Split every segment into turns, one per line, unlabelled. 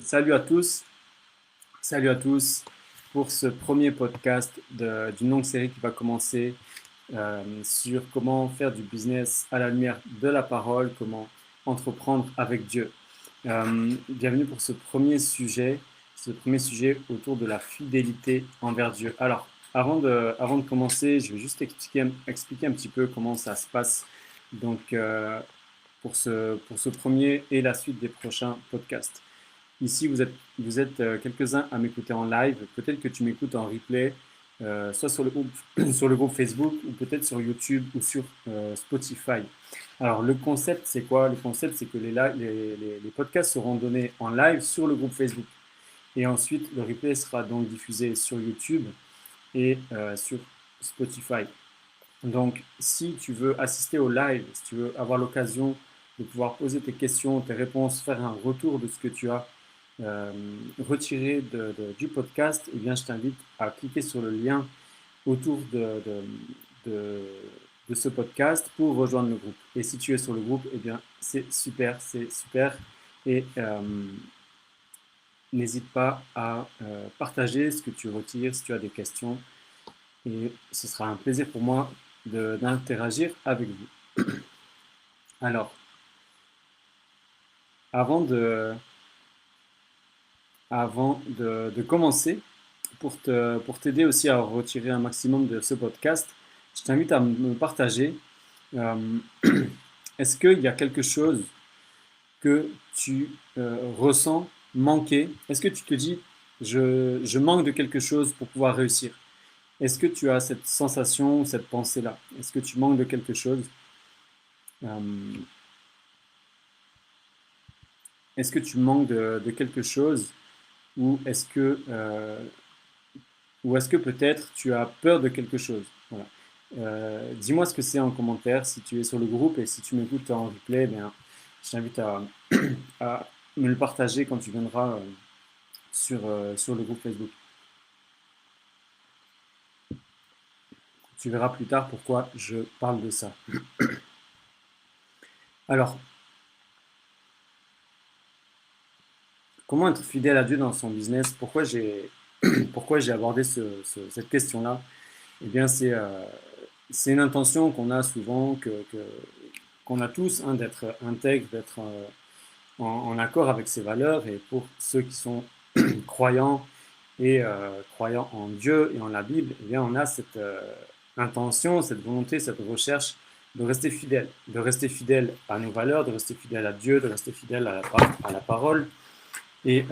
Salut à tous, salut à tous pour ce premier podcast d'une longue série qui va commencer sur comment faire du business à la lumière de la parole, comment entreprendre avec Dieu. Bienvenue pour ce premier sujet autour de la fidélité envers Dieu. Alors, avant de commencer, je vais juste expliquer un petit peu comment ça se passe donc, pour ce premier et la suite des prochains podcasts. Ici, vous êtes quelques-uns à m'écouter en live. Peut-être que tu m'écoutes en replay, soit sur sur le groupe Facebook ou peut-être sur YouTube ou sur Spotify. Alors, le concept, c'est quoi? Le concept, c'est que les podcasts seront donnés en live sur le groupe Facebook. Et ensuite, le replay sera donc diffusé sur YouTube et sur Spotify. Donc, si tu veux assister au live, si tu veux avoir l'occasion de pouvoir poser tes questions, tes réponses, faire un retour de ce que tu as euh, retiré du podcast, eh bien, je t'invite à cliquer sur le lien autour de, de ce podcast pour rejoindre le groupe. Et si tu es sur le groupe, eh bien, c'est super, c'est super. Et n'hésite pas à partager ce que tu retires, si tu as des questions. Et ce sera un plaisir pour moi d'interagir avec vous. Alors, avant de, de commencer, pour t'aider aussi à retirer un maximum de ce podcast, je t'invite à me partager. euh, Est-ce qu'il y a quelque chose que tu ressens manquer? Est-ce que tu te dis, je manque de quelque chose pour pouvoir réussir? Est-ce que tu as cette sensation, cette pensée-là? Est-ce que tu manques de quelque chose? Euh, Est-ce que tu manques de quelque chose ou est-ce que peut-être tu as peur de quelque chose? Voilà. Dis-moi ce que c'est en commentaire si tu es sur le groupe et si tu m'écoutes en replay, bien, je t'invite à me le partager quand tu viendras sur le groupe Facebook. Tu verras plus tard pourquoi je parle de ça. Alors, comment être fidèle à Dieu dans son business? Pourquoi j'ai abordé cette question-là? Eh bien, c'est une intention qu'on a souvent, qu'on a tous, hein, d'être intègre, d'être en accord avec ses valeurs. Et pour ceux qui sont croyants et croyants en Dieu et en la Bible, eh bien, on a cette intention, cette volonté, cette recherche de rester fidèle à nos valeurs, de rester fidèle à Dieu, de rester fidèle à la parole. Et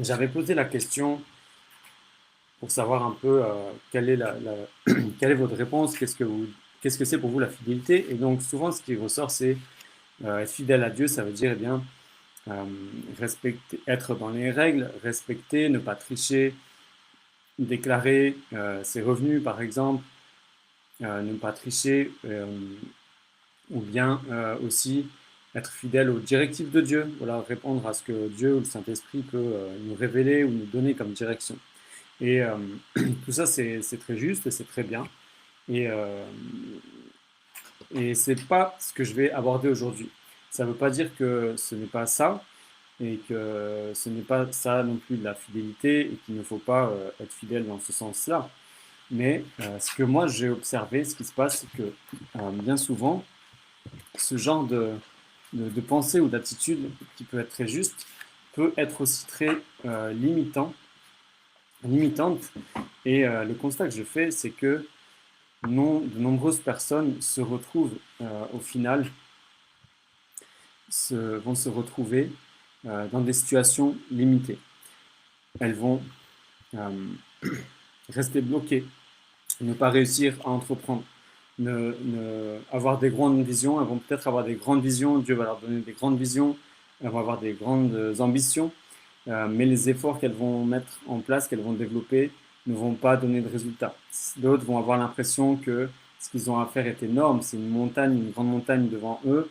j'avais posé la question pour savoir un peu quelle est votre réponse, qu'est-ce que c'est pour vous la fidélité. Et donc souvent ce qui ressort, c'est être fidèle à Dieu, ça veut dire eh bien, respecter, être dans les règles, respecter, ne pas tricher, déclarer ses revenus par exemple, ne pas tricher, ou bien aussi être fidèle aux directives de Dieu, voilà, répondre à ce que Dieu ou le Saint-Esprit peut nous révéler ou nous donner comme direction. Et tout ça, c'est très juste et c'est très bien. Et, c'est pas ce que je vais aborder aujourd'hui. Ça ne veut pas dire que ce n'est pas ça et que ce n'est pas ça non plus de la fidélité et qu'il ne faut pas être fidèle dans ce sens-là. Mais ce que moi j'ai observé, ce qui se passe, c'est que bien souvent, ce genre de pensée ou d'attitude qui peut être très juste peut être aussi très limitante. Et le constat que je fais, c'est que de nombreuses personnes se retrouvent au final, vont se retrouver dans des situations limitées. Elles vont euh, rester bloquées, ne pas réussir à entreprendre, avoir des grandes visions. Elles vont peut-être avoir des grandes visions, Dieu va leur donner des grandes visions, elles vont avoir des grandes ambitions, mais les efforts qu'elles vont mettre en place, qu'elles vont développer, ne vont pas donner de résultats. D'autres vont avoir l'impression que ce qu'ils ont à faire est énorme, c'est une montagne, une grande montagne devant eux,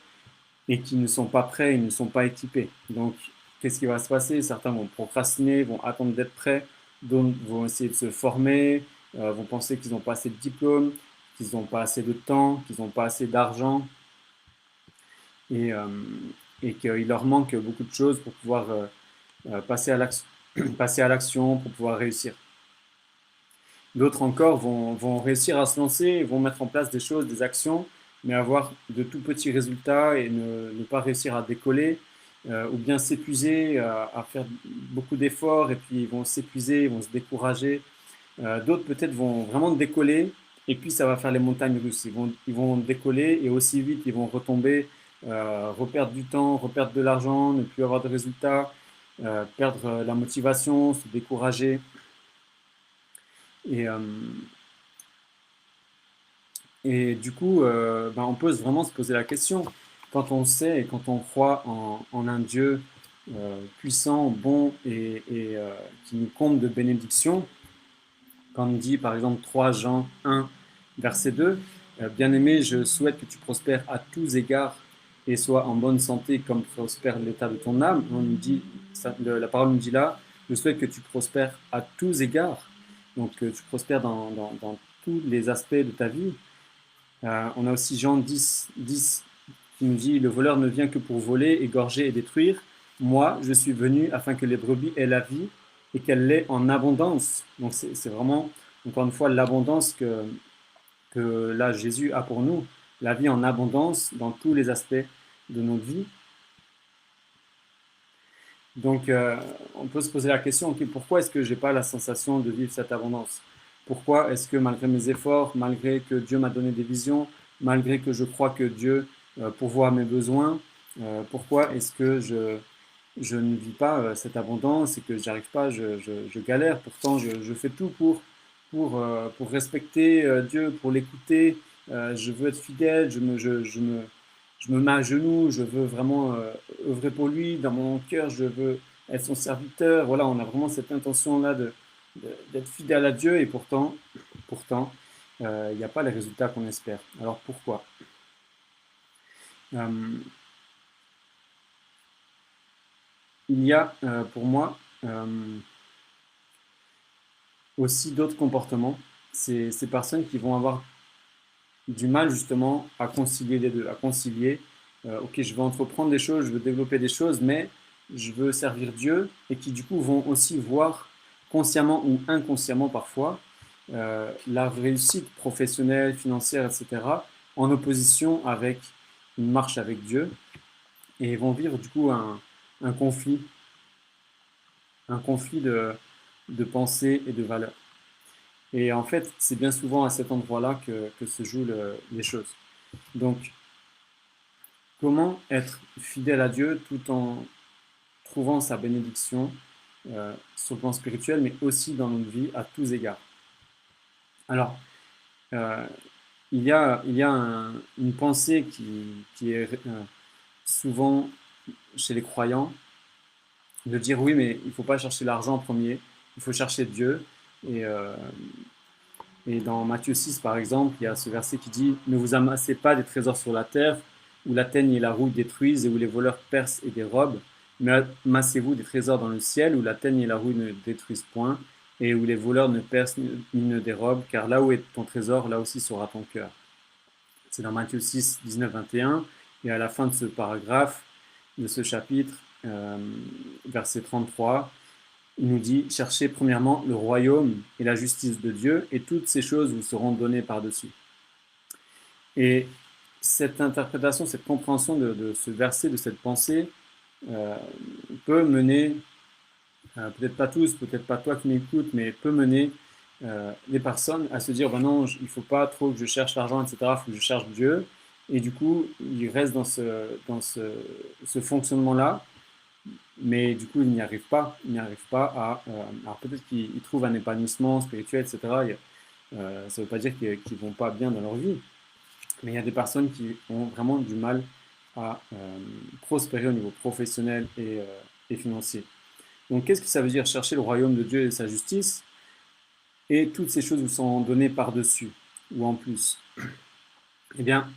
et qu'ils ne sont pas prêts, ils ne sont pas équipés. Donc, qu'est-ce qui va se passer? Certains vont procrastiner, vont attendre d'être prêts, d'autres vont essayer de se former, vont penser qu'ils n'ont pas assez de diplômes, qu'ils n'ont pas assez de temps, qu'ils n'ont pas assez d'argent, et, et qu'il leur manque beaucoup de choses pour pouvoir passer à l'action, passer à l'action pour pouvoir réussir. D'autres encore vont réussir à se lancer, vont mettre en place des choses, des actions, mais avoir de tout petits résultats et ne pas réussir à décoller, ou bien s'épuiser, à faire beaucoup d'efforts, et puis ils vont s'épuiser, ils vont se décourager. D'autres peut-être vont vraiment décoller, et puis ça va faire les montagnes russes. Ils vont décoller, et aussi vite ils vont retomber, reperdre du temps, reperdre de l'argent, ne plus avoir de résultats, perdre la motivation, se décourager. Et, du coup, on peut vraiment se poser la question, quand on sait et quand on croit en un Dieu puissant, bon et qui nous comble de bénédictions, quand on dit par exemple 3 Jean 1, verset 2, bien-aimé, je souhaite que tu prospères à tous égards et sois en bonne santé comme prospère l'état de ton âme. On nous dit, la parole nous dit là, je souhaite que tu prospères à tous égards, donc que tu prospères dans tous les aspects de ta vie. On a aussi Jean 10 qui nous dit, le voleur ne vient que pour voler, égorger et détruire. Moi, je suis venu afin que les brebis aient la vie et qu'elle l'ait en abondance. Donc c'est vraiment, encore une fois, l'abondance que là Jésus a pour nous, la vie en abondance dans tous les aspects de notre vie. Donc on peut se poser la question, okay, pourquoi est-ce que je n'ai pas la sensation de vivre cette abondance? Pourquoi est-ce que malgré mes efforts, malgré que Dieu m'a donné des visions, malgré que je crois que Dieu pourvoit à mes besoins, pourquoi est-ce que je ne vis pas cette abondance et que j'y arrive pas, je galère? Pourtant, je fais tout pour respecter Dieu, pour l'écouter. Je veux être fidèle, je me mets à genoux, je veux vraiment œuvrer pour lui. Dans mon cœur, je veux être son serviteur. Voilà, on a vraiment cette intention-là d'être fidèle à Dieu et pourtant, il n'y a pas les résultats qu'on espère. Alors pourquoi? Il y a pour moi aussi d'autres comportements. Ces personnes qui vont avoir du mal justement à concilier les deux, à concilier, ok, je veux entreprendre des choses, je veux développer des choses, mais je veux servir Dieu, et qui du coup vont aussi voir consciemment ou inconsciemment parfois la réussite professionnelle, financière, etc., en opposition avec une marche avec Dieu, et vont vivre du coup un conflit, de pensée et de valeurs. Et en fait, c'est bien souvent à cet endroit-là que se jouent les choses. Donc, comment être fidèle à Dieu tout en trouvant sa bénédiction sur le plan spirituel, mais aussi dans notre vie à tous égards? Alors, euh, il y a une pensée qui est souvent chez les croyants, de dire oui, mais il ne faut pas chercher l'argent en premier, il faut chercher Dieu. Et, euh, Et dans Matthieu 6, par exemple, il y a ce verset qui dit, ne vous amassez pas des trésors sur la terre, où la teigne et la rouille détruisent et où les voleurs percent et dérobent, mais amassez-vous des trésors dans le ciel, où la teigne et la rouille ne détruisent point, et où les voleurs ne percent ni ne dérobent, car là où est ton trésor, là aussi sera ton cœur. C'est dans Matthieu 6, 19, 21, et à la fin de ce paragraphe, de ce chapitre, verset 33, il nous dit, cherchez premièrement le royaume et la justice de Dieu, et toutes ces choses vous seront données par-dessus. Et cette interprétation, cette compréhension de ce verset, de cette pensée, peut mener, peut-être pas tous, peut-être pas toi qui m'écoutes, mais peut mener les personnes à se dire, ben non, il ne faut pas trop que je cherche l'argent, etc., il faut que je cherche Dieu. Et du coup, ils restent dans ce fonctionnement-là, mais du coup, ils n'y arrivent pas. Ils n'y arrivent pas alors peut-être qu'ils trouvent un épanouissement spirituel, etc. Ça ne veut pas dire qu'ils ne vont pas bien dans leur vie, mais il y a des personnes qui ont vraiment du mal à prospérer au niveau professionnel et financier. Donc, qu'est-ce que ça veut dire chercher le royaume de Dieu et sa justice? Et toutes ces choses vous sont données par-dessus ou en plus. Eh bien,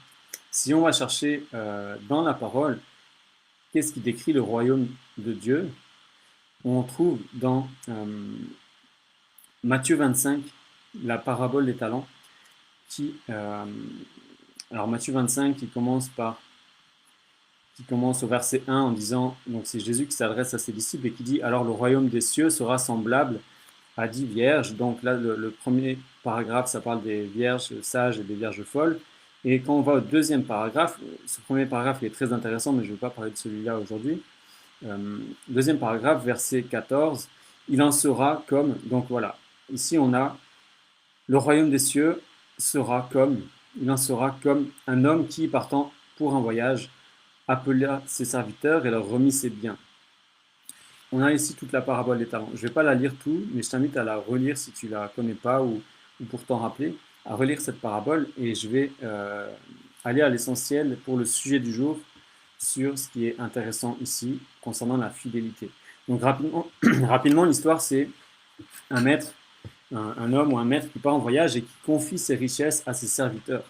si on va chercher dans la parole, qu'est-ce qui décrit le royaume de Dieu? On trouve dans Matthieu 25, la parabole des talents, alors Matthieu 25 qui commence par, qui commence au verset 1 en disant, donc c'est Jésus qui s'adresse à ses disciples et qui dit, alors le royaume des cieux sera semblable à 10 vierges. Donc là, le premier paragraphe, ça parle des vierges sages et des vierges folles. Et quand on va au deuxième paragraphe, ce premier paragraphe il est très intéressant, mais je ne vais pas parler de celui-là aujourd'hui. Deuxième paragraphe, verset 14, il en sera comme, donc voilà, ici on a le royaume des cieux sera comme, il en sera comme un homme qui, partant pour un voyage, appela ses serviteurs et leur remit ses biens. On a ici toute la parabole des talents. Je ne vais pas la lire tout, mais je t'invite à la relire si tu ne la connais pas ou pour t'en rappeler, à relire cette parabole et je vais aller à l'essentiel pour le sujet du jour sur ce qui est intéressant ici concernant la fidélité. Donc rapidement l'histoire c'est un maître, un homme ou un maître qui part en voyage et qui confie ses richesses à ses serviteurs.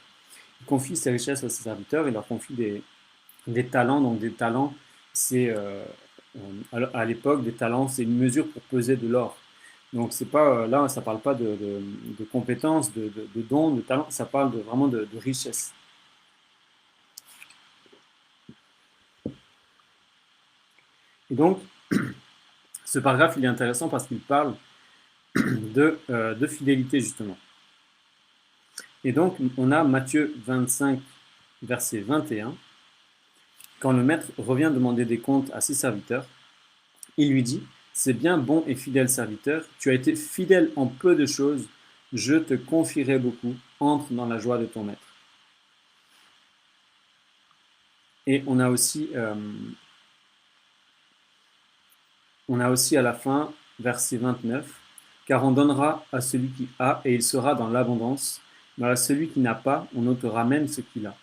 Il confie ses richesses à ses serviteurs et leur confie des talents. Donc des talents, c'est à l'époque, des talents, c'est une mesure pour peser de l'or. Donc c'est pas là, ça parle pas de compétences, de dons, de talents, ça parle vraiment de richesse. Et donc, ce paragraphe, il est intéressant parce qu'il parle de fidélité, justement. Et donc, on a Matthieu 25, verset 21. Quand le maître revient demander des comptes à ses serviteurs, il lui dit, c'est bien, bon et fidèle serviteur, tu as été fidèle en peu de choses, je te confierai beaucoup, entre dans la joie de ton maître. Et on a aussi à la fin, verset 29, car on donnera à celui qui a et il sera dans l'abondance, mais à celui qui n'a pas, on ôtera même ce qu'il a.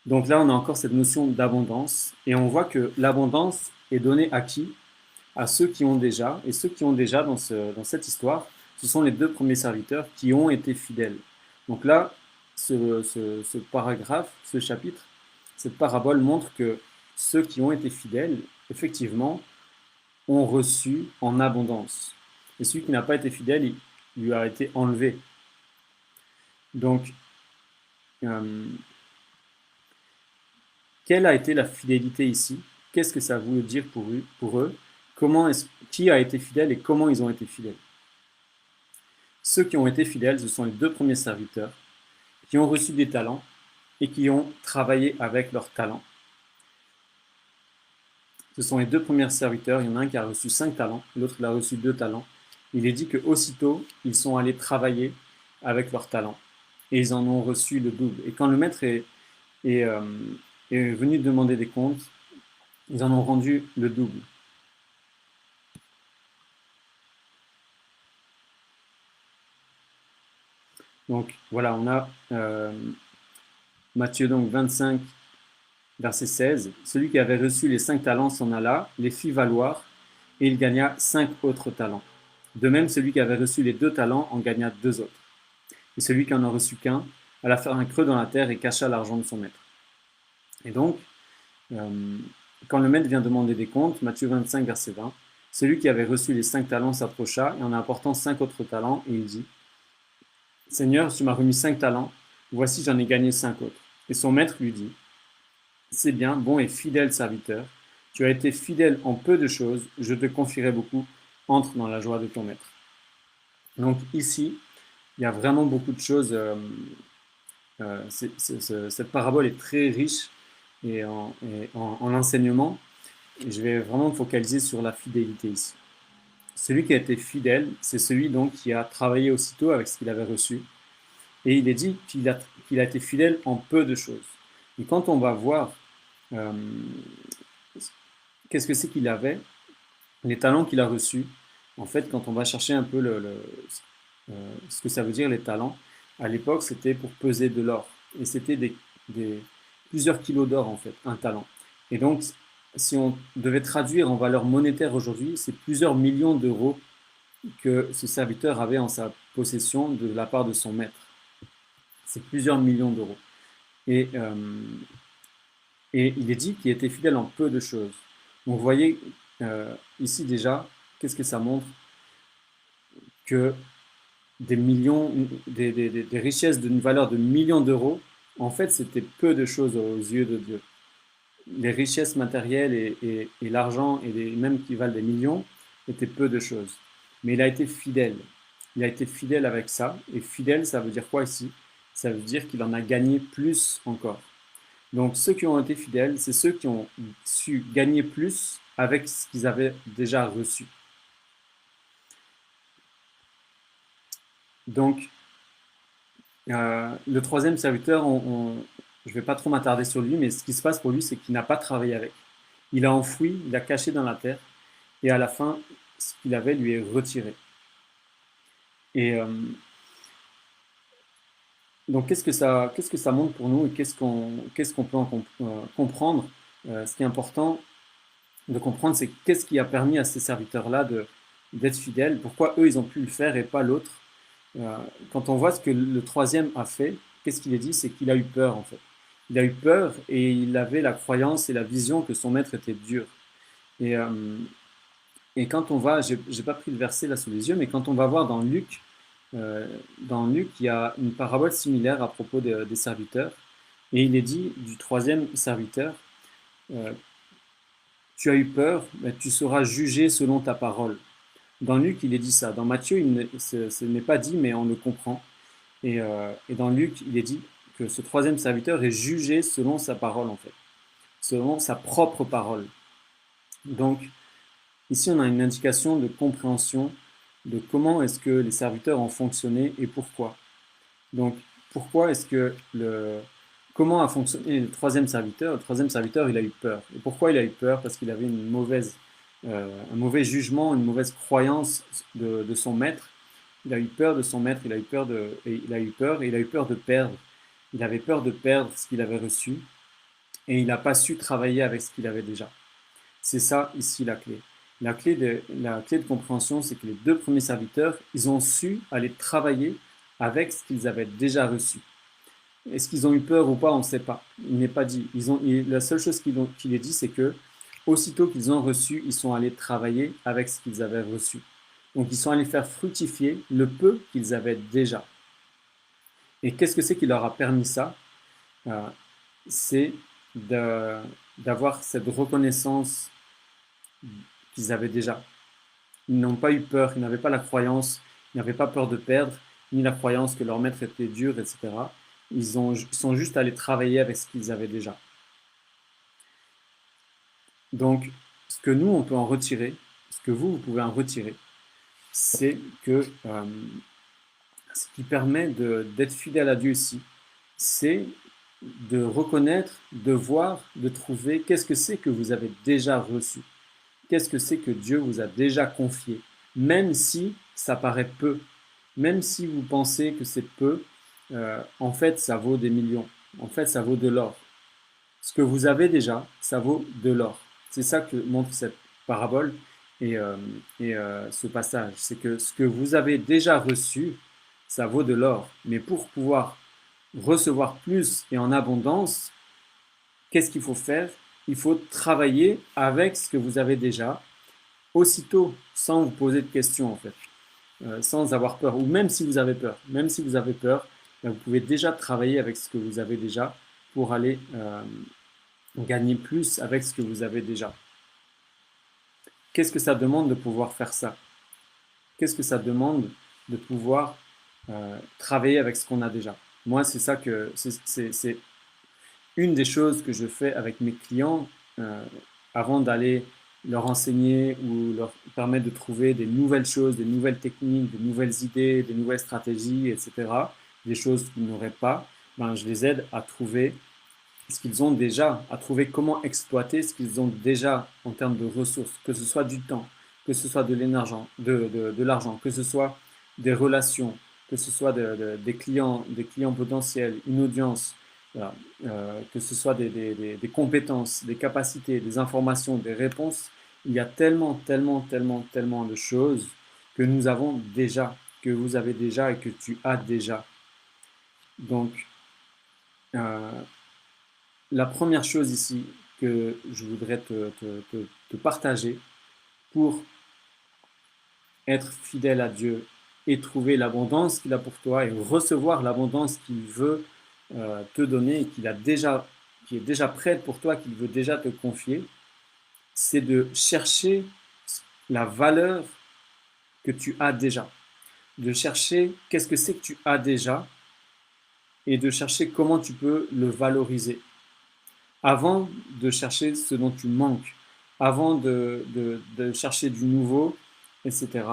Donc là, on a encore cette notion d'abondance et on voit que l'abondance est donnée à qui? À ceux qui ont déjà. Et ceux qui ont déjà dans cette histoire, ce sont les deux premiers serviteurs qui ont été fidèles. Donc là, ce paragraphe, ce chapitre, cette parabole montre que ceux qui ont été fidèles, effectivement, ont reçu en abondance. Et celui qui n'a pas été fidèle, il lui a été enlevé. Donc, quelle a été la fidélité ici? Qu'est-ce que ça voulait dire pour eux? Qui a été fidèle et comment ils ont été fidèles? Ceux qui ont été fidèles, ce sont les deux premiers serviteurs qui ont reçu des talents et qui ont travaillé avec leurs talents. Ce sont les deux premiers serviteurs. Il y en a un qui a reçu 5 talents, l'autre il a reçu 2 talents. Il est dit qu'aussitôt, ils sont allés travailler avec leurs talents et ils en ont reçu le double. Et quand le maître est venu demander des comptes, ils en ont rendu le double. Donc voilà, on a Matthieu donc 25, verset 16. Celui qui avait reçu les 5 talents s'en alla, les fit valoir, et il gagna 5 autres talents. De même, celui qui avait reçu les 2 talents en gagna 2 autres. Et celui qui en a reçu qu'un alla faire un creux dans la terre et cacha l'argent de son maître. Et donc, quand le maître vient demander des comptes, Matthieu 25, verset 20, celui qui avait reçu les 5 talents s'approcha et en apportant 5 autres talents, et il dit, Seigneur, tu m'as remis 5 talents, voici j'en ai gagné 5 autres. Et son maître lui dit, c'est bien, bon et fidèle serviteur, tu as été fidèle en peu de choses, je te confierai beaucoup, entre dans la joie de ton maître. Donc ici, il y a vraiment beaucoup de choses, cette parabole est très riche et en enseignement, et je vais vraiment me focaliser sur la fidélité ici. Celui qui a été fidèle, c'est celui donc qui a travaillé aussitôt avec ce qu'il avait reçu. Et il est dit qu'il a été fidèle en peu de choses. Et quand on va voir qu'est-ce que c'est qu'il avait, les talents qu'il a reçus, en fait, quand on va chercher un peu ce que ça veut dire les talents, à l'époque, c'était pour peser de l'or. Et c'était plusieurs kilos d'or, en fait, un talent. Et donc, si on devait traduire en valeur monétaire aujourd'hui, c'est plusieurs millions d'euros que ce serviteur avait en sa possession de la part de son maître. C'est plusieurs millions d'euros. Et il est dit qu'il était fidèle en peu de choses. Donc vous voyez ici déjà, qu'est-ce que ça montre? Que des millions, des richesses d'une valeur de millions d'euros, en fait c'était peu de choses aux yeux de Dieu. les richesses matérielles et l'argent, même qui valent des millions, étaient peu de choses. Mais il a été fidèle. Il a été fidèle avec ça. Et fidèle, ça veut dire quoi ici? Ça veut dire qu'il en a gagné plus encore. Donc ceux qui ont été fidèles, c'est ceux qui ont su gagner plus avec ce qu'ils avaient déjà reçu. Donc le troisième serviteur, je ne vais pas trop m'attarder sur lui, mais ce qui se passe pour lui, c'est qu'il n'a pas travaillé avec. Il a enfoui, il a caché dans la terre, et à la fin, ce qu'il avait lui est retiré. Et donc, qu'est-ce que ça montre pour nous et qu'est-ce qu'on peut comprendre? Ce qui est important de comprendre, c'est qu'est-ce qui a permis à ces serviteurs-là d'être fidèles, pourquoi eux, ils ont pu le faire et pas l'autre. Quand on voit ce que le troisième a fait, qu'est-ce qu'il a dit? C'est qu'il a eu peur, en fait. Il a eu peur et il avait la croyance et la vision que son maître était dur. Et, euh, et quand on va, j'ai pas pris le verset là sous les yeux, mais quand on va voir dans Luc, il y a une parabole similaire à propos des serviteurs. Et il est dit du troisième serviteur, euh, tu as eu peur, mais tu seras jugé selon ta parole. Dans Luc, il est dit ça. Dans Matthieu, ce n'est pas dit, mais on le comprend. Et dans Luc, il est dit que ce troisième serviteur est jugé selon sa parole, en fait, selon sa propre parole. Donc, ici, on a une indication de compréhension de comment est-ce que les serviteurs ont fonctionné et pourquoi. Donc, pourquoi est-ce que comment a fonctionné le troisième serviteur? Le troisième serviteur, il a eu peur. Et pourquoi il a eu peur? Parce qu'il avait un mauvais jugement, une mauvaise croyance de son maître. Il a eu peur de son maître, il a eu peur et il a eu peur de perdre. Il avait peur de perdre ce qu'il avait reçu et il n'a pas su travailler avec ce qu'il avait déjà. C'est ça ici la clé. La clé de compréhension, c'est que les deux premiers serviteurs, ils ont su aller travailler avec ce qu'ils avaient déjà reçu. Est-ce qu'ils ont eu peur ou pas? On ne sait pas. Il n'est pas dit. La seule chose qu'il est dit, c'est que aussitôt qu'ils ont reçu, ils sont allés travailler avec ce qu'ils avaient reçu. Donc, ils sont allés faire fructifier le peu qu'ils avaient déjà. Et qu'est-ce que c'est qui leur a permis ça? C'est d'avoir cette reconnaissance qu'ils avaient déjà. Ils n'ont pas eu peur, ils n'avaient pas la croyance, ils n'avaient pas peur de perdre, ni la croyance que leur maître était dur, etc. Ils sont juste allés travailler avec ce qu'ils avaient déjà. Donc, ce que nous, on peut en retirer, ce que vous pouvez en retirer, c'est que ce qui permet d'être fidèle à Dieu ici, c'est de reconnaître, de voir, de trouver qu'est-ce que c'est que vous avez déjà reçu. Qu'est-ce que c'est que Dieu vous a déjà confié, même si ça paraît peu, même si vous pensez que c'est peu, en fait, ça vaut des millions. En fait, ça vaut de l'or. Ce que vous avez déjà, ça vaut de l'or. C'est ça que montre cette parabole et ce passage. C'est que ce que vous avez déjà reçu, ça vaut de l'or. Mais pour pouvoir recevoir plus et en abondance, qu'est-ce qu'il faut faire? Il faut travailler avec ce que vous avez déjà, aussitôt, sans vous poser de questions en fait, sans avoir peur, ou même si vous avez peur. Même si vous avez peur, vous pouvez déjà travailler avec ce que vous avez déjà pour aller gagner plus avec ce que vous avez déjà. Qu'est-ce que ça demande de pouvoir faire ça? Qu'est-ce que ça demande de pouvoir travailler avec ce qu'on a déjà? Moi, c'est ça que c'est une des choses que je fais avec mes clients avant d'aller leur enseigner ou leur permettre de trouver des nouvelles choses, des nouvelles techniques, des nouvelles idées, des nouvelles stratégies, etc. Des choses qu'ils n'auraient pas, ben, je les aide à trouver ce qu'ils ont déjà, à trouver comment exploiter ce qu'ils ont déjà en termes de ressources, que ce soit du temps, que ce soit de l'énergie, de l'argent, que ce soit des relations, que ce soit des clients potentiels, une audience, voilà, que ce soit des compétences, des capacités, des informations, des réponses. Il y a tellement, tellement, tellement, tellement de choses que nous avons déjà, que vous avez déjà et que tu as déjà. Donc, la première chose ici que je voudrais te partager pour être fidèle à Dieu et trouver l'abondance qu'il a pour toi et recevoir l'abondance qu'il veut te donner et qu'il qui est déjà prête pour toi, qu'il veut déjà te confier, c'est de chercher la valeur que tu as déjà, de chercher qu'est-ce que c'est que tu as déjà et de chercher comment tu peux le valoriser avant de chercher ce dont tu manques, avant de chercher du nouveau, etc.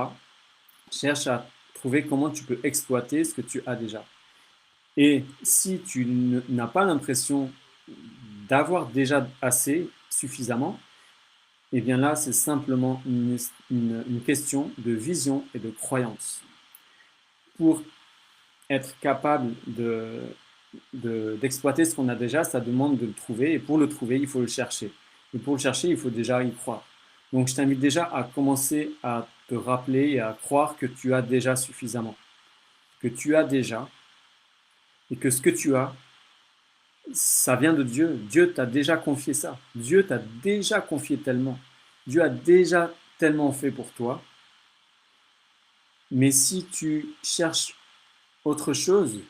Cherche à trouver comment tu peux exploiter ce que tu as déjà. Et si tu n'as pas l'impression d'avoir déjà assez, suffisamment, eh bien là, c'est simplement une question de vision et de croyance. Pour être capable d'exploiter ce qu'on a déjà, ça demande de le trouver. Et pour le trouver, il faut le chercher. Et pour le chercher, il faut déjà y croire. Donc, je t'invite déjà à commencer à te rappeler et à croire que tu as déjà suffisamment. Que tu as déjà. Et que ce que tu as, ça vient de Dieu. Dieu t'a déjà confié ça. Dieu t'a déjà confié tellement. Dieu a déjà tellement fait pour toi. Mais si tu cherches autre chose,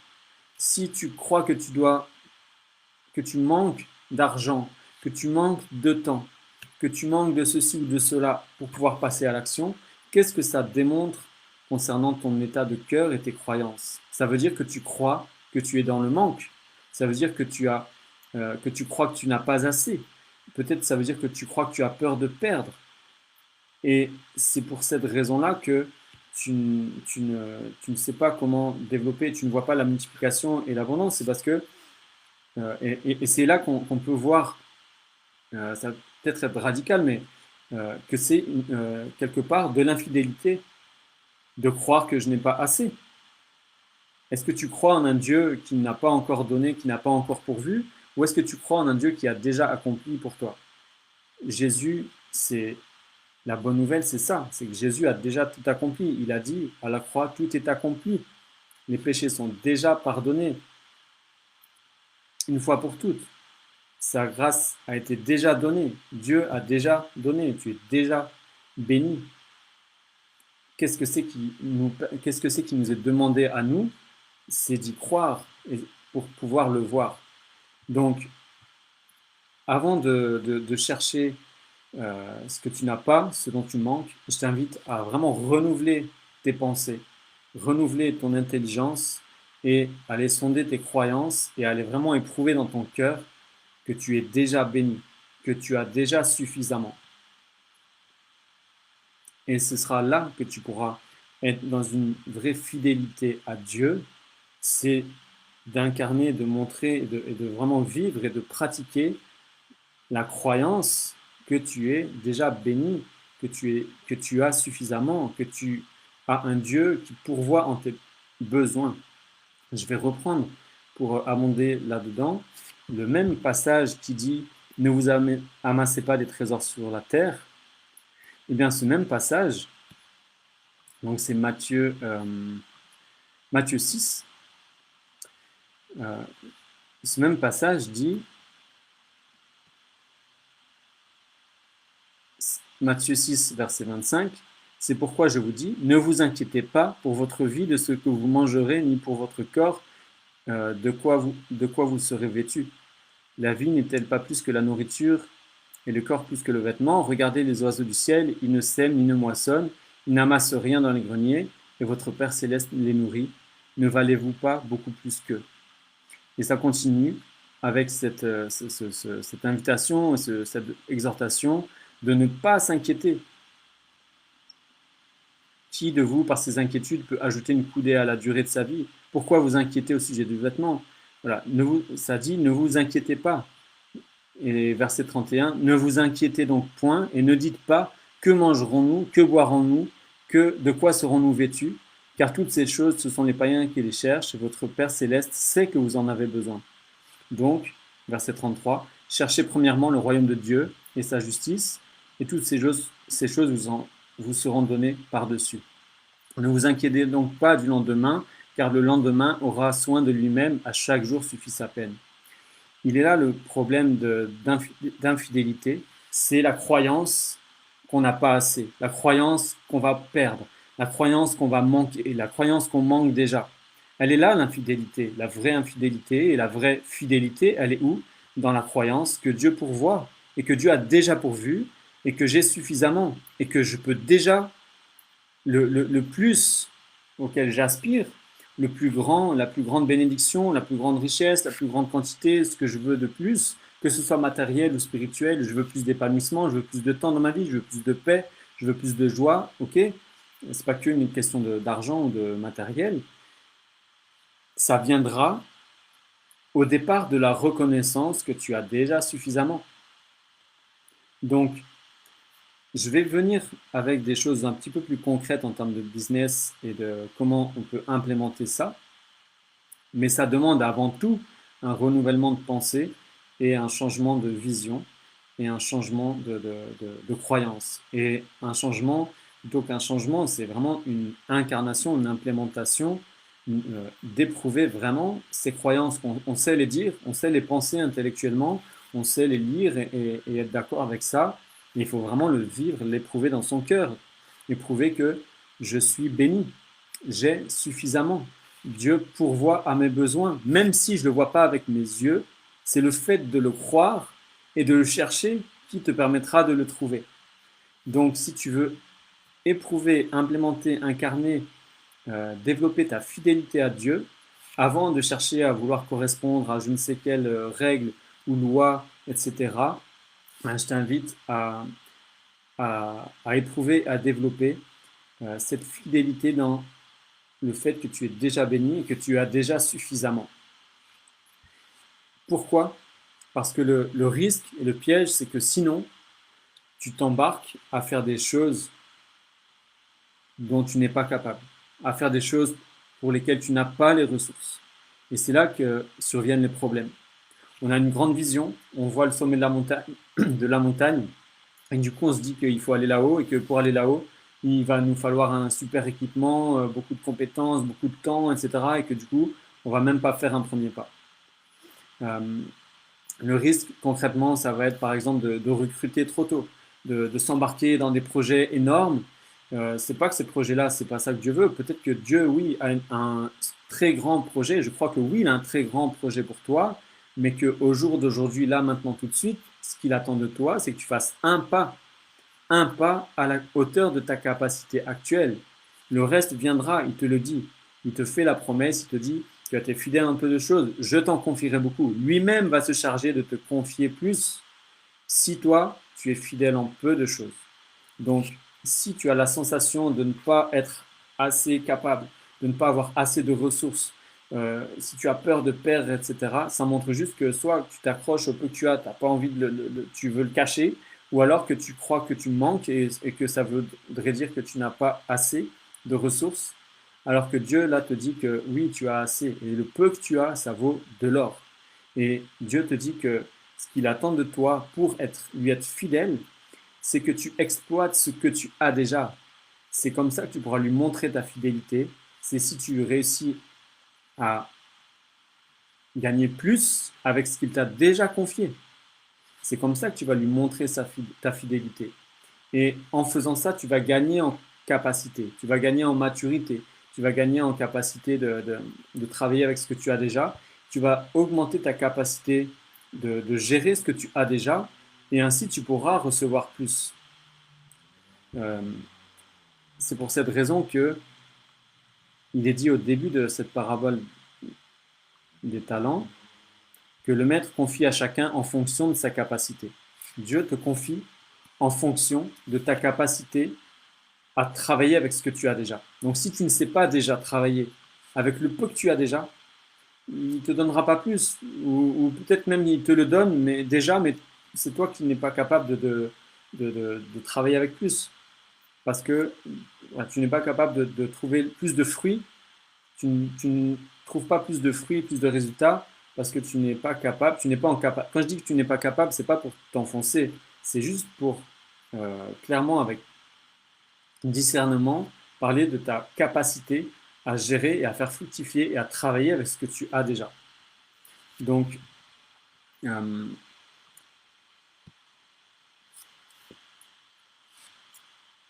si tu crois que tu manques d'argent, que tu manques de temps, que tu manques de ceci ou de cela pour pouvoir passer à l'action, qu'est-ce que ça démontre concernant ton état de cœur et tes croyances? Ça veut dire que tu crois que tu es dans le manque. Ça veut dire que tu crois que tu n'as pas assez. Peut-être ça veut dire que tu crois que tu as peur de perdre. Et c'est pour cette raison-là que tu ne sais pas comment développer, tu ne vois pas la multiplication et l'abondance. C'est parce que, et c'est là qu'on peut voir, ça va peut-être être radical, mais que c'est quelque part de l'infidélité de croire que je n'ai pas assez. Est-ce que tu crois en un Dieu qui n'a pas encore donné, qui n'a pas encore pourvu, ou est-ce que tu crois en un Dieu qui a déjà accompli pour toi? Jésus, c'est la bonne nouvelle, c'est ça, c'est que Jésus a déjà tout accompli. Il a dit à la croix, tout est accompli. Les péchés sont déjà pardonnés, une fois pour toutes. Sa grâce a été déjà donnée. Dieu a déjà donné. Tu es déjà béni. Qu'est-ce que c'est qui nous est demandé à nous? C'est d'y croire pour pouvoir le voir. Donc, avant de chercher ce que tu n'as pas, ce dont tu manques, je t'invite à vraiment renouveler tes pensées, renouveler ton intelligence et aller sonder tes croyances et aller vraiment éprouver dans ton cœur que tu es déjà béni, que tu as déjà suffisamment. Et ce sera là que tu pourras être dans une vraie fidélité à Dieu, c'est d'incarner, de montrer et de vraiment vivre et de pratiquer la croyance que tu es déjà béni, que tu as suffisamment, que tu as un Dieu qui pourvoit en tes besoins. Je vais reprendre pour abonder là-dedans le même passage qui dit « Ne vous amassez pas des trésors sur la terre ». Eh bien, ce même passage, donc c'est Matthieu 6, ce même passage dit, Matthieu 6, verset 25, « C'est pourquoi je vous dis, ne vous inquiétez pas pour votre vie de ce que vous mangerez, ni pour votre corps de quoi vous serez vêtus. La vie n'est-elle pas plus que la nourriture et le corps plus que le vêtement? Regardez les oiseaux du ciel, ils ne sèment ni ne moissonnent, ils n'amassent rien dans les greniers, et votre Père céleste les nourrit. Ne valez-vous pas beaucoup plus qu'eux ?» Et ça continue avec cette invitation, cette exhortation de ne pas s'inquiéter. Qui de vous, par ses inquiétudes, peut ajouter une coudée à la durée de sa vie? Pourquoi vous inquiétez au sujet du vêtement? Voilà, ça dit, ne vous inquiétez pas. Et verset 31, ne vous inquiétez donc point et ne dites pas que mangerons-nous, que boirons-nous, de quoi serons-nous vêtus? Car toutes ces choses, ce sont les païens qui les cherchent et votre Père céleste sait que vous en avez besoin. Donc, verset 33, cherchez premièrement le royaume de Dieu et sa justice, et toutes ces choses vous seront données par-dessus. Ne vous inquiétez donc pas du lendemain, car le lendemain aura soin de lui-même, à chaque jour suffit sa peine. Il est là le problème d'infidélité, c'est la croyance qu'on n'a pas assez, la croyance qu'on va perdre, la croyance qu'on va manquer, la croyance qu'on manque déjà. Elle est là l'infidélité, la vraie infidélité, et la vraie fidélité, elle est où? dans la croyance que Dieu pourvoit et que Dieu a déjà pourvu et que j'ai suffisamment et que je peux déjà le plus auquel j'aspire, le plus grand, la plus grande bénédiction, la plus grande richesse, la plus grande quantité, ce que je veux de plus, que ce soit matériel ou spirituel, je veux plus d'épanouissement, je veux plus de temps dans ma vie, je veux plus de paix, je veux plus de joie, ok? C'est pas qu'une question d'argent ou de matériel. Ça viendra au départ de la reconnaissance que tu as déjà suffisamment. Donc, je vais venir avec des choses un petit peu plus concrètes en termes de business et de comment on peut implémenter ça. Mais ça demande avant tout un renouvellement de pensée et un changement de vision et un changement de croyance. Et un changement, plutôt qu'un changement, c'est vraiment une incarnation, une implémentation, d'éprouver vraiment ces croyances. On sait les dire, on sait les penser intellectuellement, on sait les lire et être d'accord avec ça. Mais il faut vraiment le vivre, l'éprouver dans son cœur, éprouver que je suis béni, j'ai suffisamment. Dieu pourvoit à mes besoins, même si je ne le vois pas avec mes yeux. C'est le fait de le croire et de le chercher qui te permettra de le trouver. Donc, si tu veux éprouver, implémenter, incarner, développer ta fidélité à Dieu, avant de chercher à vouloir correspondre à je ne sais quelle règle ou loi, etc., je t'invite à éprouver, à développer cette fidélité dans le fait que tu es déjà béni et que tu as déjà suffisamment. Pourquoi? Parce que le risque et le piège, c'est que sinon, tu t'embarques à faire des choses dont tu n'es pas capable, à faire des choses pour lesquelles tu n'as pas les ressources. Et c'est là que surviennent les problèmes. On a une grande vision, on voit le sommet de la montagne, et du coup on se dit qu'il faut aller là-haut et que pour aller là-haut, il va nous falloir un super équipement, beaucoup de compétences, beaucoup de temps, etc. Et que du coup, on va même pas faire un premier pas. Le risque, concrètement, ça va être par exemple de recruter trop tôt, de s'embarquer dans des projets énormes. C'est pas que ces projets-là, c'est pas ça que Dieu veut. Peut-être que Dieu, oui, a un très grand projet. Je crois que oui, il a un très grand projet pour toi, mais qu'au jour d'aujourd'hui, là, maintenant, tout de suite, ce qu'il attend de toi, c'est que tu fasses un pas à la hauteur de ta capacité actuelle. Le reste viendra, il te le dit. Il te fait la promesse, il te dit, tu as été fidèle à un peu de choses, je t'en confierai beaucoup. Lui-même va se charger de te confier plus si toi, tu es fidèle en peu de choses. Donc, si tu as la sensation de ne pas être assez capable, de ne pas avoir assez de ressources, si tu as peur de perdre, etc., ça montre juste que soit tu t'accroches au peu que tu as, tu n'as pas envie tu veux le cacher, ou alors que tu crois que tu manques et que ça voudrait dire que tu n'as pas assez de ressources, alors que Dieu, là, te dit que oui, tu as assez, et le peu que tu as, ça vaut de l'or. Et Dieu te dit que ce qu'il attend de toi pour lui être fidèle, c'est que tu exploites ce que tu as déjà. C'est comme ça que tu pourras lui montrer ta fidélité. C'est si tu réussis à gagner plus avec ce qu'il t'a déjà confié. C'est comme ça que tu vas lui montrer ta fidélité. Et en faisant ça, tu vas gagner en capacité, tu vas gagner en maturité, tu vas gagner en capacité de travailler avec ce que tu as déjà. Tu vas augmenter ta capacité de gérer ce que tu as déjà et ainsi tu pourras recevoir plus. C'est pour cette raison que il est dit au début de cette parabole des talents que le maître confie à chacun en fonction de sa capacité. Dieu te confie en fonction de ta capacité à travailler avec ce que tu as déjà. Donc si tu ne sais pas déjà travailler avec le peu que tu as déjà, il ne te donnera pas plus, ou peut-être même il te le donne, mais déjà, mais c'est toi qui n'es pas capable de travailler avec plus. Parce que tu n'es pas capable de trouver plus de fruits, tu ne trouves pas plus de fruits, plus de résultats, parce que tu n'es pas capable, tu n'es pas en capable. Quand je dis que tu n'es pas capable, c'est pas pour t'enfoncer, c'est juste pour clairement avec discernement parler de ta capacité à gérer et à faire fructifier et à travailler avec ce que tu as déjà. Donc,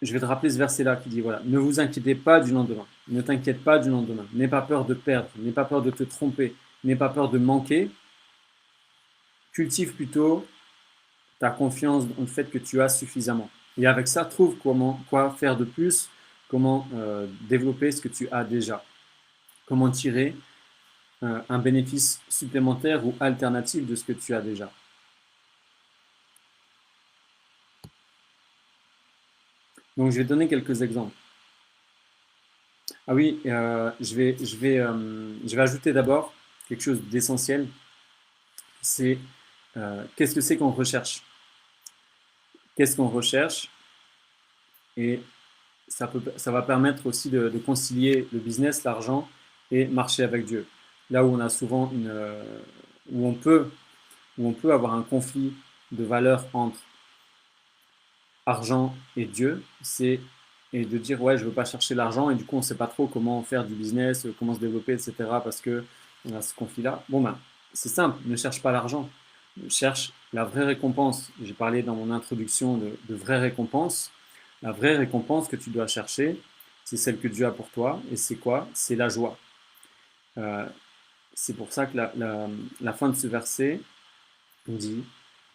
je vais te rappeler ce verset-là qui dit, voilà, ne vous inquiétez pas du lendemain, ne t'inquiète pas du lendemain, n'aie pas peur de perdre, n'aie pas peur de te tromper, n'aie pas peur de manquer, cultive plutôt ta confiance dans le fait que tu as suffisamment. Et avec ça, trouve quoi faire de plus, comment développer ce que tu as déjà, comment tirer un bénéfice supplémentaire ou alternatif de ce que tu as déjà. Donc, je vais donner quelques exemples. Ah oui, je vais ajouter d'abord quelque chose d'essentiel. C'est qu'est-ce que c'est qu'on recherche? Qu'est-ce qu'on recherche? Et ça va permettre aussi de concilier le business, l'argent et marcher avec Dieu. Là où on a souvent où on peut avoir un conflit de valeurs entre argent et Dieu, et de dire ouais, je veux pas chercher l'argent et du coup on sait pas trop comment faire du business, comment se développer, etc. parce que on a ce conflit-là. Bon ben, c'est simple, ne cherche pas l'argent, cherche la vraie récompense. J'ai parlé dans mon introduction de vraie récompense. La vraie récompense que tu dois chercher, c'est celle que Dieu a pour toi. Et c'est quoi? C'est la joie. C'est pour ça que la fin de ce verset dit,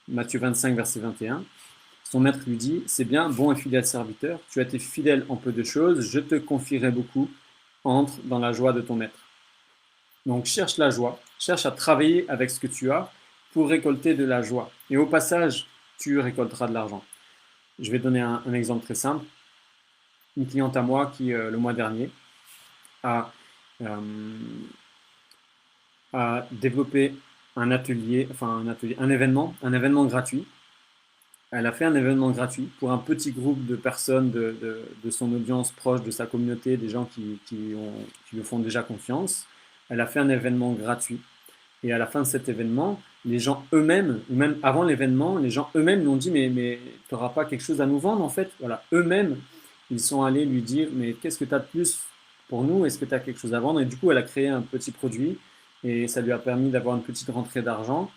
Matthieu 25, verset 21, son maître lui dit, c'est bien, bon et fidèle serviteur, tu as été fidèle en peu de choses, je te confierai beaucoup, entre dans la joie de ton maître. Donc cherche la joie, cherche à travailler avec ce que tu as pour récolter de la joie. Et au passage, tu récolteras de l'argent. Je vais donner un exemple très simple. Une cliente à moi qui, le mois dernier, a, euh, a développé un atelier, un événement gratuit. Elle a fait un événement gratuit pour un petit groupe de personnes de son audience proche, de sa communauté, des gens qui lui font déjà confiance. Elle a fait un événement gratuit. Et à la fin de cet événement, les gens eux-mêmes, ou même avant l'événement, les gens eux-mêmes lui ont dit mais tu n'auras pas quelque chose à nous vendre en fait? Voilà, eux-mêmes, ils sont allés lui dire mais qu'est-ce que tu as de plus pour nous? Est-ce que tu as quelque chose à vendre? Et du coup, elle a créé un petit produit et ça lui a permis d'avoir une petite rentrée d'argent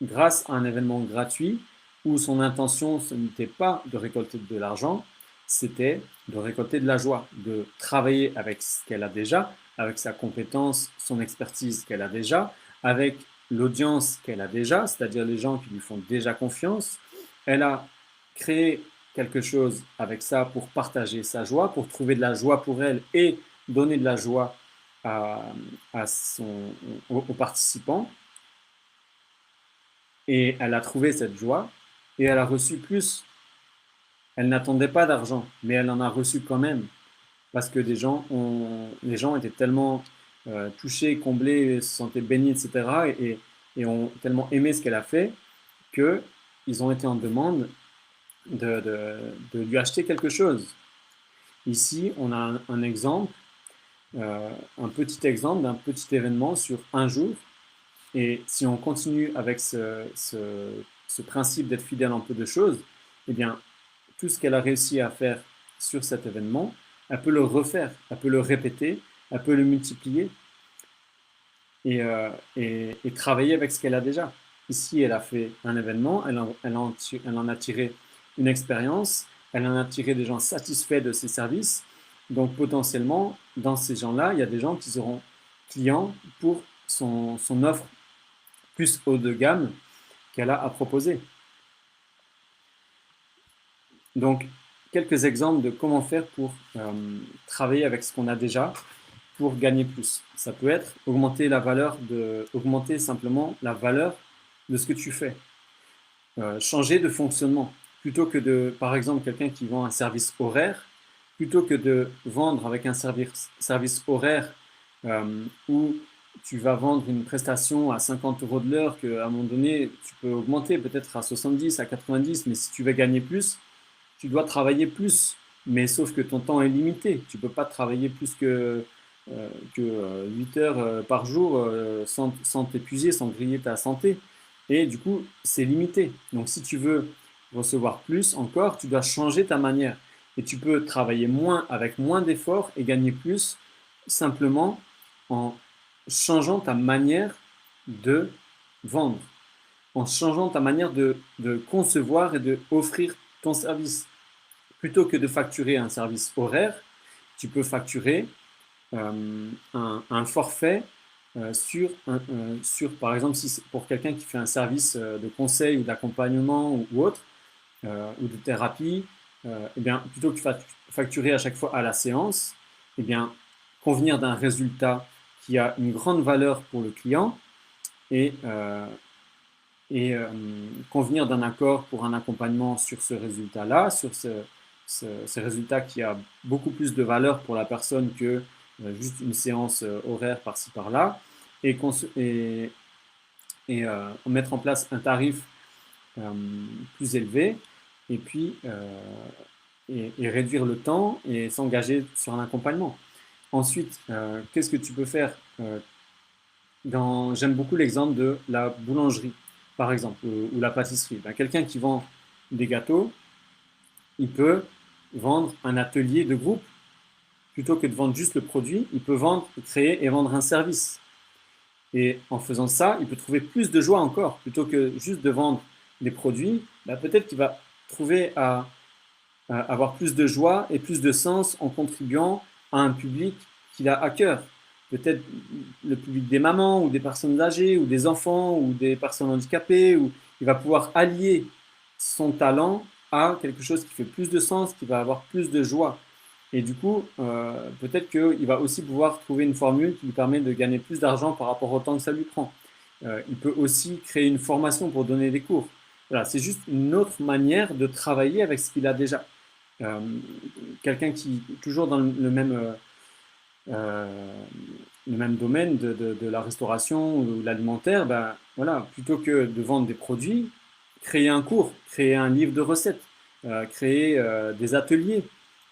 grâce à un événement gratuit où son intention, ce n'était pas de récolter de l'argent, c'était de récolter de la joie, de travailler avec ce qu'elle a déjà, avec sa compétence, son expertise qu'elle a déjà, avec l'audience qu'elle a déjà, c'est-à-dire les gens qui lui font déjà confiance. Elle a créé quelque chose avec ça pour partager sa joie, pour trouver de la joie pour elle et donner de la joie aux participants. Et elle a trouvé cette joie et elle a reçu plus. Elle n'attendait pas d'argent, mais elle en a reçu quand même parce que les gens étaient tellement touchés, comblés, se sentaient bénis, etc. Et ont tellement aimé ce qu'elle a fait qu'ils ont été en demande de lui acheter quelque chose. Ici, on a un exemple, un petit exemple d'un petit événement sur un jour. Et si on continue avec ce principe d'être fidèle en peu de choses, eh bien, tout ce qu'elle a réussi à faire sur cet événement, elle peut le refaire, elle peut le répéter, elle peut le multiplier et travailler avec ce qu'elle a déjà. Ici, elle a fait un événement, elle en a tiré une expérience, elle en a tiré des gens satisfaits de ses services. Donc potentiellement, dans ces gens-là, il y a des gens qui seront clients pour son offre plus haut de gamme qu'elle a à proposer. Donc, quelques exemples de comment faire pour travailler avec ce qu'on a déjà pour gagner plus. Ça peut être augmenter simplement la valeur de ce que tu fais. Changer de fonctionnement. Plutôt que de, par exemple, quelqu'un qui vend un service horaire, plutôt que de vendre avec un service horaire où tu vas vendre une prestation à 50 euros de l'heure qu'à un moment donné, tu peux augmenter peut-être à 70, à 90, mais si tu veux gagner plus, tu dois travailler plus. Mais sauf que ton temps est limité. Tu ne peux pas travailler plus que 8 heures par jour sans t'épuiser, sans griller ta santé. Et du coup, c'est limité. Donc si tu veux recevoir plus encore, tu dois changer ta manière. Et tu peux travailler moins avec moins d'efforts et gagner plus simplement en changeant ta manière de vendre, en changeant ta manière de concevoir et de offrir ton service. Plutôt que de facturer un service horaire, tu peux facturer un forfait sur, par exemple, si c'est pour quelqu'un qui fait un service de conseil ou d'accompagnement ou autre, ou de thérapie, eh bien, plutôt que facturer à chaque fois à la séance, eh bien, convenir d'un résultat qui a une grande valeur pour le client et, convenir d'un accord pour un accompagnement sur ce résultat-là, sur ce résultat qui a beaucoup plus de valeur pour la personne que juste une séance horaire par-ci par-là, et mettre en place un tarif plus élevé, et puis et réduire le temps et s'engager sur un accompagnement. Ensuite, qu'est-ce que tu peux faire j'aime beaucoup l'exemple de la boulangerie, par exemple, ou la pâtisserie. Ben, quelqu'un qui vend des gâteaux, il peut vendre un atelier de groupe. Plutôt que de vendre juste le produit, il peut créer et vendre un service. Et en faisant ça, il peut trouver plus de joie encore. Plutôt que juste de vendre des produits, ben, peut-être qu'il va trouver à avoir plus de joie et plus de sens en contribuant à un public qu'il a à cœur. Peut-être le public des mamans ou des personnes âgées ou des enfants ou des personnes handicapées, où il va pouvoir allier son talent à quelque chose qui fait plus de sens, qui va avoir plus de joie. Et du coup, peut-être qu'il va aussi pouvoir trouver une formule qui lui permet de gagner plus d'argent par rapport au temps que ça lui prend. Il peut aussi créer une formation pour donner des cours. Voilà, c'est juste une autre manière de travailler avec ce qu'il a déjà. Euh, Quelqu'un qui, toujours dans le même domaine de la restauration ou de l'alimentaire, ben, voilà, plutôt que de vendre des produits, créer un cours, créer un livre de recettes, créer des ateliers,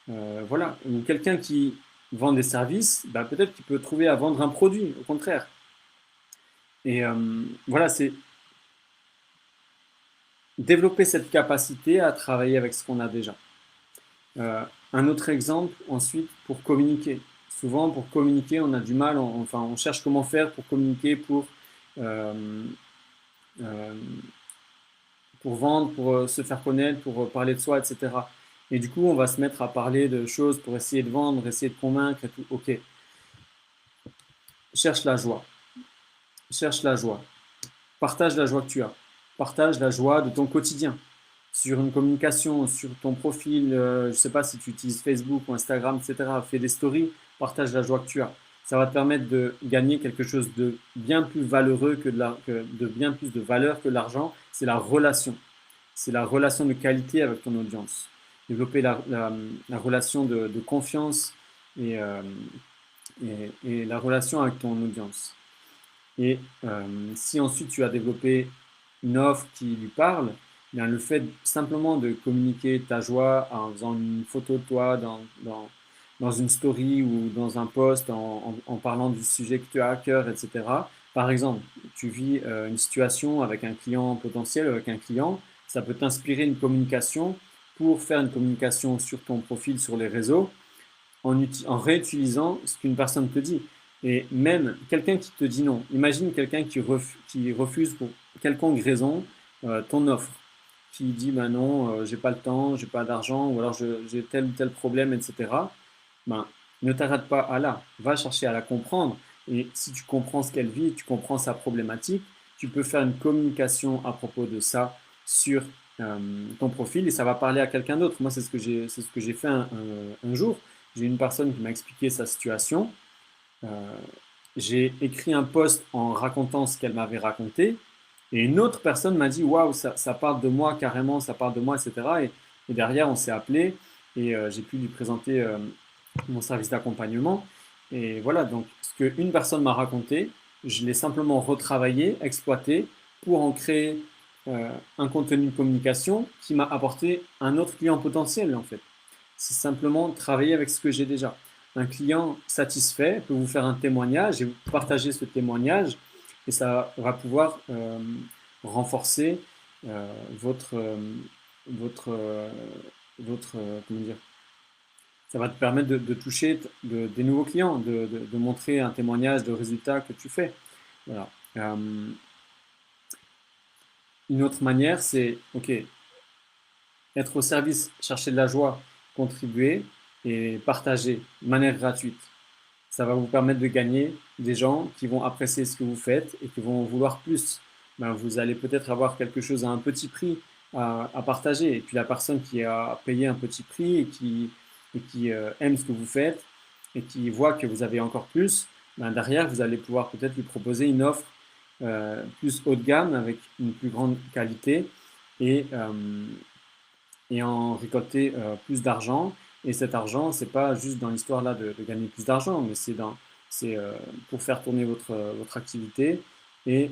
voilà. Ou quelqu'un qui vend des services, ben, peut-être qu'il peut trouver à vendre un produit, au contraire. Et voilà, c'est développer cette capacité à travailler avec ce qu'on a déjà. Un autre exemple, ensuite, pour communiquer. Souvent, pour communiquer, on a du mal, enfin, on cherche comment faire pour communiquer, euh, euh, pour vendre, pour se faire connaître, pour parler de soi, etc. Et du coup, on va se mettre à parler de choses pour essayer de vendre, essayer de convaincre et tout. Ok, cherche la joie. Cherche la joie. Partage la joie que tu as. Partage la joie de ton quotidien. Sur une communication, sur ton profil, je ne sais pas si tu utilises Facebook ou Instagram, etc. Fais des stories, partage la joie que tu as. Ça va te permettre de gagner quelque chose de bien plus valeureux de bien plus de valeur que l'argent. C'est la relation. C'est la relation de qualité avec ton audience. Développer la relation de confiance et, euh, et la relation avec ton audience. Et si ensuite tu as développé une offre qui lui parle, eh bien le fait simplement de communiquer ta joie en faisant une photo de toi dans une story ou dans un post en parlant du sujet que tu as à cœur, etc. Par exemple, tu vis une situation avec un client potentiel, avec un client, ça peut t'inspirer une communication pour faire une communication sur ton profil sur les réseaux en réutilisant ce qu'une personne te dit. Et même quelqu'un qui te dit non, imagine quelqu'un qui refuse pour quelconque raison ton offre, qui dit ben non, j'ai pas le temps, j'ai pas d'argent, ou alors j'ai tel ou tel problème, etc. Ben, ne t'arrête pas à là, va chercher à la comprendre. Et si tu comprends ce qu'elle vit, tu comprends sa problématique, tu peux faire une communication à propos de ça sur ton profil et ça va parler à quelqu'un d'autre. Moi, c'est ce que j'ai fait un jour. J'ai une personne qui m'a expliqué sa situation. Euh, j'ai écrit un post en racontant ce qu'elle m'avait raconté. Et une autre personne m'a dit waouh, ça parle de moi carrément, ça parle de moi, etc. Et derrière, on s'est appelé et j'ai pu lui présenter mon service d'accompagnement. Et voilà, donc ce qu'une personne m'a raconté, je l'ai simplement retravaillé, exploité pour en créer un contenu de communication qui m'a apporté un autre client potentiel en fait. C'est simplement travailler avec ce que j'ai déjà. Un client satisfait peut vous faire un témoignage et vous partager ce témoignage et ça va pouvoir renforcer votre, votre, comment dire, ça va te permettre de toucher des nouveaux clients, de montrer un témoignage de résultats que tu fais. Voilà. Une autre manière, c'est, ok, être au service, chercher de la joie, contribuer et partager de manière gratuite. ça va vous permettre de gagner des gens qui vont apprécier ce que vous faites et qui vont vouloir plus. Ben, vous allez peut-être avoir quelque chose à un petit prix à partager. Et puis la personne qui a payé un petit prix et qui aime ce que vous faites et qui voit que vous avez encore plus, ben derrière, vous allez pouvoir peut-être lui proposer une offre plus haut de gamme avec une plus grande qualité et, et en récolter plus d'argent. Et cet argent, c'est pas juste dans l'histoire là de gagner plus d'argent, mais c'est pour faire tourner votre activité et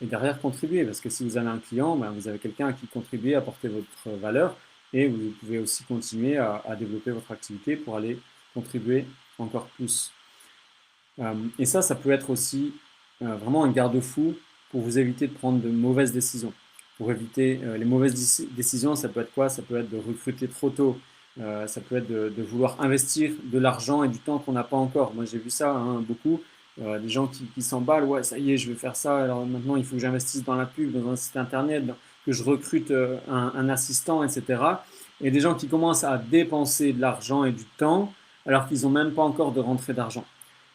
derrière contribuer. Parce que si vous avez un client, ben, vous avez quelqu'un à qui contribuer, apporter votre valeur et vous pouvez aussi continuer à développer votre activité pour aller contribuer encore plus. Et ça peut être aussi vraiment un garde-fou pour vous éviter de prendre de mauvaises décisions. Pour éviter les mauvaises décisions, ça peut être quoi? Ça peut être de recruter trop tôt. Ça peut être de vouloir investir de l'argent et du temps qu'on n'a pas encore. Moi, j'ai vu ça beaucoup. Des gens qui s'emballent, ouais, ça y est, je vais faire ça. Alors maintenant, il faut que j'investisse dans la pub, dans un site internet, que je recrute un assistant, etc. Et des gens qui commencent à dépenser de l'argent et du temps alors qu'ils n'ont même pas encore de rentrée d'argent.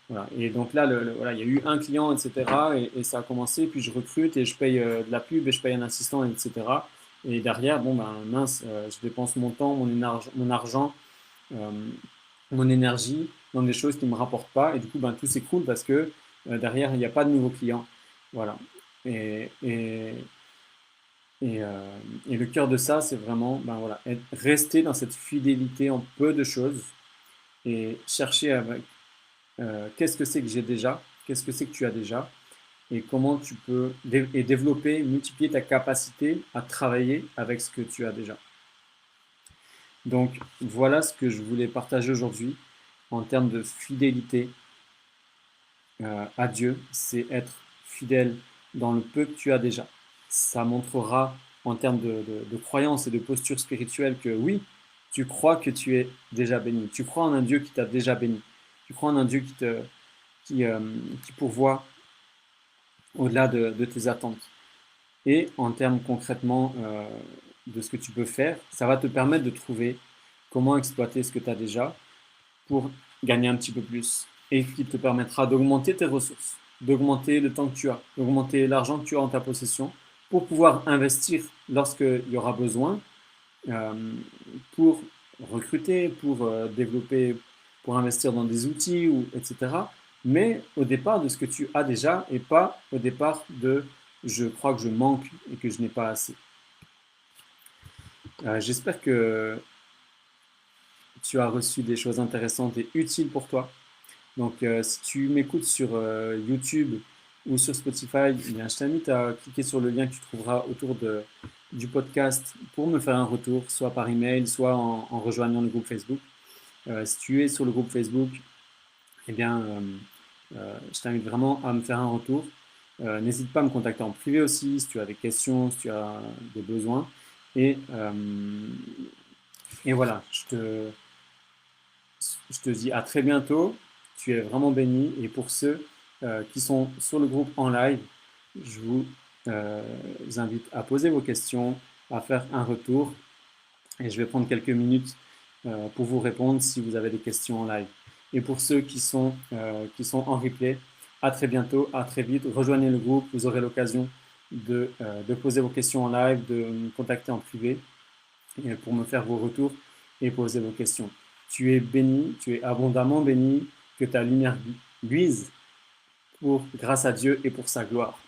Voilà. Et donc là, voilà, il y a eu un client, etc. Et ça a commencé, puis je recrute et je paye de la pub et je paye un assistant, etc. Et derrière, bon, ben mince, je dépense mon temps, mon argent, euh, mon énergie dans des choses qui ne me rapportent pas. Et du coup, ben, tout s'écroule parce que derrière, il n'y a pas de nouveaux clients. Voilà. Et, et, et le cœur de ça, c'est vraiment ben, voilà, rester dans cette fidélité en peu de choses et chercher avec qu'est-ce que c'est que j'ai déjà, qu'est-ce que c'est que tu as déjà, et comment tu peux développer, multiplier ta capacité à travailler avec ce que tu as déjà. Donc voilà ce que je voulais partager aujourd'hui en termes de fidélité à Dieu, c'est être fidèle dans le peu que tu as déjà. Ça montrera en termes de croyance et de posture spirituelle que oui, tu crois que tu es déjà béni. Tu crois en un Dieu qui t'a déjà béni. Tu crois en un Dieu qui pourvoit au-delà de tes attentes. Et en termes concrètement de ce que tu peux faire, ça va te permettre de trouver comment exploiter ce que tu as déjà pour gagner un petit peu plus et qui te permettra d'augmenter tes ressources, d'augmenter le temps que tu as, d'augmenter l'argent que tu as en ta possession pour pouvoir investir lorsqu'il y aura besoin euh, pour recruter, pour développer, pour investir dans des outils, etc. Mais au départ de ce que tu as déjà et pas au départ de je crois que je manque et que je n'ai pas assez. J'espère que tu as reçu des choses intéressantes et utiles pour toi. Donc, si tu m'écoutes sur YouTube ou sur Spotify, eh bien, je t'invite à cliquer sur le lien que tu trouveras autour du podcast pour me faire un retour, soit par email, soit en rejoignant le groupe Facebook. Si tu es sur le groupe Facebook, eh bien, je t'invite vraiment à me faire un retour. N'hésite pas à me contacter en privé aussi si tu as des questions, si tu as des besoins. Et, euh, et voilà, je te dis à très bientôt. Tu es vraiment béni. Et pour ceux qui sont sur le groupe en live, je vous invite à poser vos questions, à faire un retour. Et je vais prendre quelques minutes pour vous répondre si vous avez des questions en live. Et pour ceux qui sont en replay, à très bientôt, à très vite. Rejoignez le groupe, vous aurez l'occasion de poser vos questions en live, de me contacter en privé pour me faire vos retours et poser vos questions. Tu es béni, tu es abondamment béni, que ta lumière luise grâce à Dieu et pour sa gloire.